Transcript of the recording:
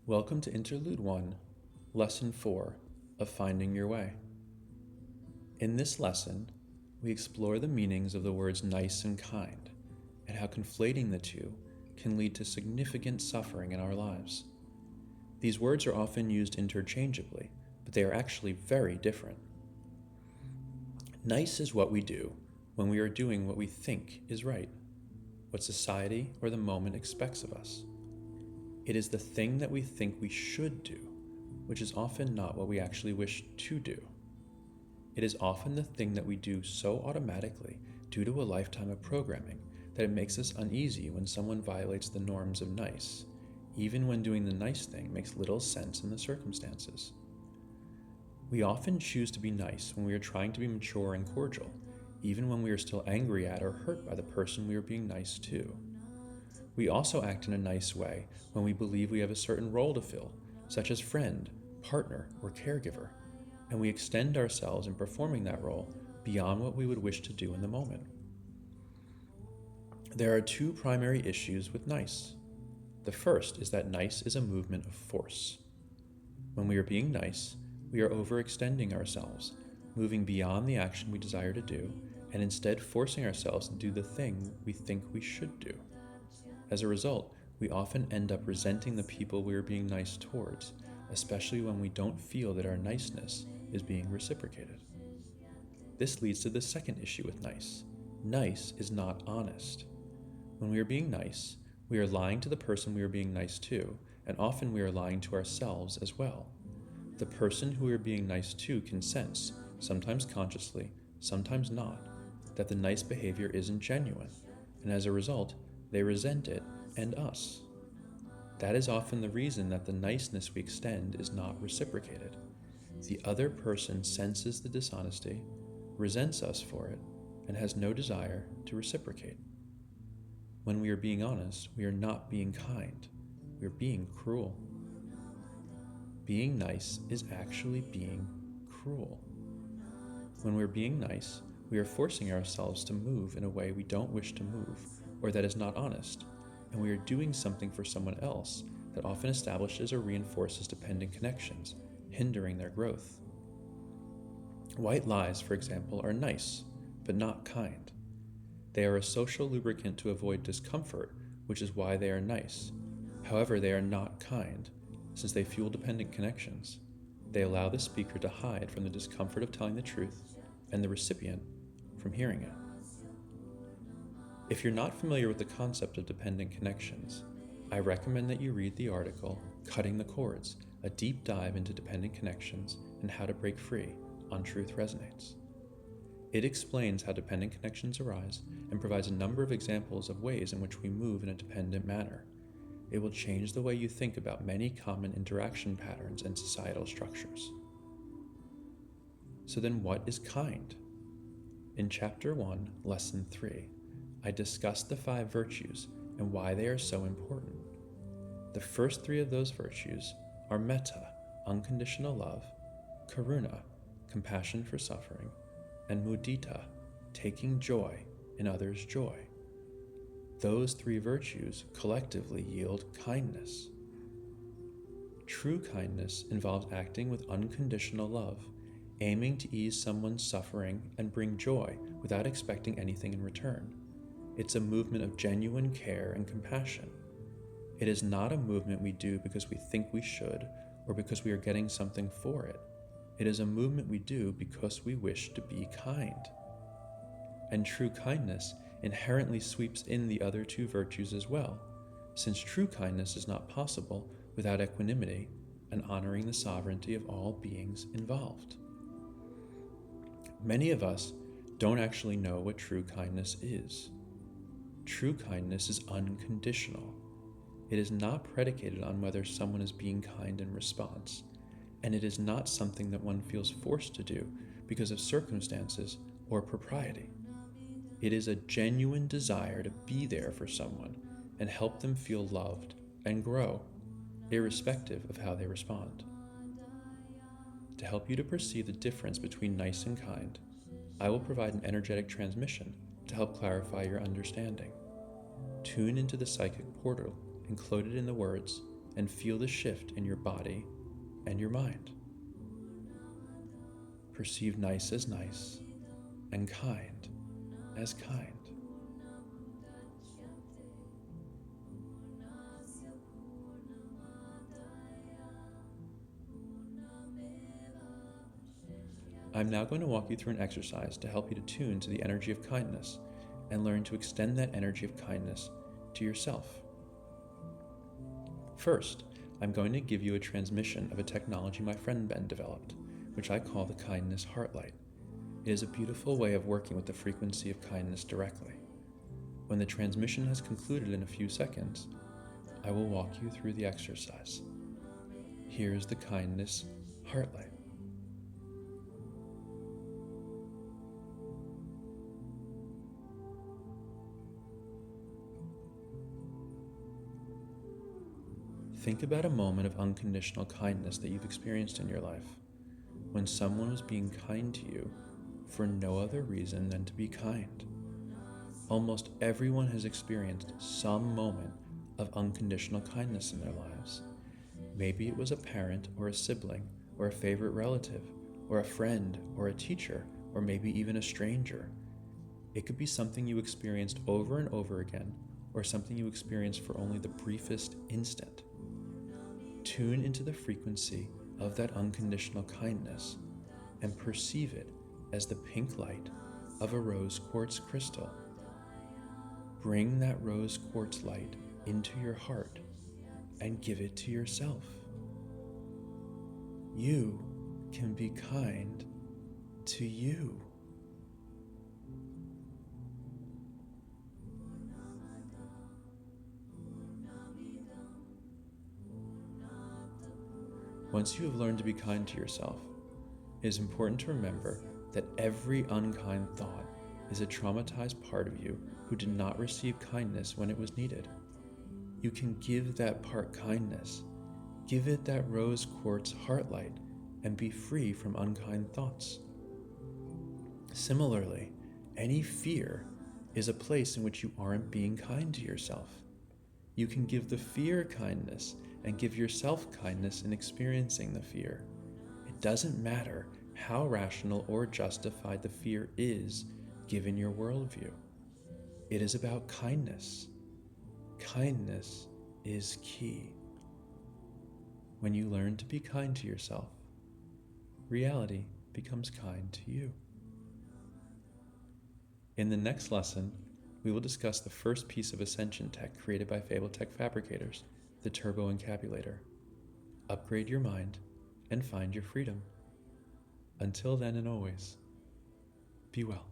Welcome to Interlude I, Lesson 4 of Finding Your Way. In this lesson, we explore the meanings of the words nice and kind, and how conflating the two can lead to significant suffering in our lives. These words are often used interchangeably, but they are actually very different. Nice is what we do when we are doing what we think is right, what society or the moment expects of us. It is the thing that we think we should do, which is often not what we actually wish to do. It is often the thing that we do so automatically due to a lifetime of programming that it makes us uneasy when someone violates the norms of nice, even when doing the nice thing makes little sense in the circumstances. We often choose to be nice when we are trying to be mature and cordial, even when we are still angry at or hurt by the person we are being nice to. We also act in a nice way when we believe we have a certain role to fill, such as friend, partner, or caregiver, and we extend ourselves in performing that role beyond what we would wish to do in the moment. There are two primary issues with nice. The first is that nice is a movement of force. When we are being nice, we are overextending ourselves, moving beyond the action we desire to do, and instead forcing ourselves to do the thing we think we should do. As a result, we often end up resenting the people we are being nice towards, especially when we don't feel that our niceness is being reciprocated. This leads to the second issue with nice. Nice is not honest. When we are being nice, we are lying to the person we are being nice to, and often we are lying to ourselves as well. The person who we are being nice to can sense, sometimes consciously, sometimes not, that the nice behavior isn't genuine, and as a result, they resent it and us. That is often the reason that the niceness we extend is not reciprocated. The other person senses the dishonesty, resents us for it, and has no desire to reciprocate. When we are being honest, we are not being kind. We are being cruel. Being nice is actually being cruel. When we're being nice, we are forcing ourselves to move in a way we don't wish to move, or that is not honest, and we are doing something for someone else that often establishes or reinforces dependent connections, hindering their growth. White lies, for example, are nice, but not kind. They are a social lubricant to avoid discomfort, which is why they are nice. However, they are not kind, since they fuel dependent connections. They allow the speaker to hide from the discomfort of telling the truth, and the recipient from hearing it. If you're not familiar with the concept of dependent connections, I recommend that you read the article Cutting the Cords, a deep dive into dependent connections and how to break free on Truth Resonates. It explains how dependent connections arise and provides a number of examples of ways in which we move in a dependent manner. It will change the way you think about many common interaction patterns and societal structures. So then what is kind? In Chapter 1, Lesson 3, I discussed the 5 virtues and why they are so important. The first 3 of those virtues are metta, unconditional love, karuna, compassion for suffering, and mudita, taking joy in others' joy. Those 3 virtues collectively yield kindness. True kindness involves acting with unconditional love, aiming to ease someone's suffering and bring joy without expecting anything in return. It's a movement of genuine care and compassion. It is not a movement we do because we think we should or because we are getting something for it. It is a movement we do because we wish to be kind. And true kindness inherently sweeps in the other 2 virtues as well, since true kindness is not possible without equanimity and honoring the sovereignty of all beings involved. Many of us don't actually know what true kindness is. True kindness is unconditional. It is not predicated on whether someone is being kind in response, and it is not something that one feels forced to do because of circumstances or propriety. It is a genuine desire to be there for someone and help them feel loved and grow, irrespective of how they respond. To help you to perceive the difference between nice and kind, I will provide an energetic transmission to help clarify your understanding. Tune into the psychic portal encoded in the words, and feel the shift in your body and your mind. Perceive nice as nice and kind as kind. I'm now going to walk you through an exercise to help you to tune to the energy of kindness and learn to extend that energy of kindness to yourself. First, I'm going to give you a transmission of a technology my friend Ben developed, which I call the Kindness Heartlight. It is a beautiful way of working with the frequency of kindness directly. When the transmission has concluded in a few seconds, I will walk you through the exercise. Here is the Kindness Heartlight. Think about a moment of unconditional kindness that you've experienced in your life, when someone was being kind to you for no other reason than to be kind. Almost everyone has experienced some moment of unconditional kindness in their lives. Maybe it was a parent or a sibling or a favorite relative or a friend or a teacher or maybe even a stranger. It could be something you experienced over and over again or something you experienced for only the briefest instant. Tune into the frequency of that unconditional kindness and perceive it as the pink light of a rose quartz crystal. Bring that rose quartz light into your heart and give it to yourself. You can be kind to you. Once you have learned to be kind to yourself, it is important to remember that every unkind thought is a traumatized part of you who did not receive kindness when it was needed. You can give that part kindness, give it that rose quartz heart light, and be free from unkind thoughts. Similarly, any fear is a place in which you aren't being kind to yourself. You can give the fear kindness and give yourself kindness in experiencing the fear. It doesn't matter how rational or justified the fear is given your worldview. It is about kindness. Kindness is key. When you learn to be kind to yourself, reality becomes kind to you. In the next lesson, we will discuss the first piece of ascension tech created by Fable Tech Fabricators, the Turbo Encabulator. Upgrade your mind and find your freedom. Until then and always, be well.